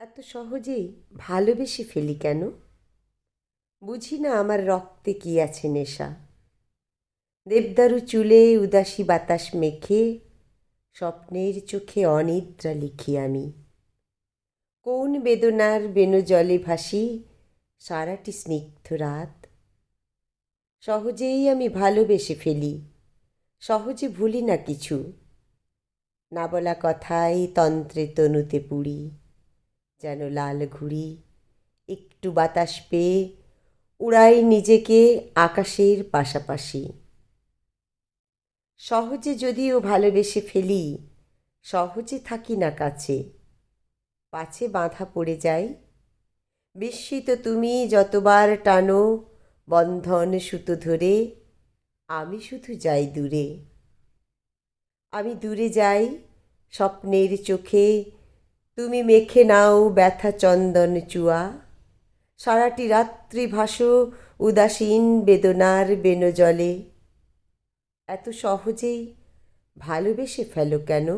এত সহজেই ভালোবেসে ফেলি কেন? বুঝি না আমার রক্তে কি আছে নেশা। দেবদারু চুলে উদাসী বাতাস মেখে স্বপ্নের চোখে অনিদ্রা লিখি আমি। কোন বেদনার বেণু জলে ভাসি সারাটি স্নিগ্ধ রাত। সহজেই আমি ভালোবেসে ফেলি, সহজে ভুলি না কিছু। না বলা কথায় তন্ত্রে তনুতে পুরি, যেন লাল ঘুড়ি একটু বাতাস পেয়ে উড়াই নিজেকে আকাশের পাশাপাশি। সহজে যদিও ভালোবেসে ফেলি, সহজে থাকি না কাছে। পাছে বাঁধা পড়ে যাই, বিস্মিত তুমি যতবার টানো বন্ধন সুতো ধরে, আমি শুধু যাই দূরে। আমি দূরে যাই স্বপ্নের চোখে, তুমি মেখে নাও ব্যথা চন্দন চুয়া। সারাটি রাত্রি ভাসো উদাসীন বেদনার বেনজলে। এত সহজেই ভালোবেসে ফেলো কেন?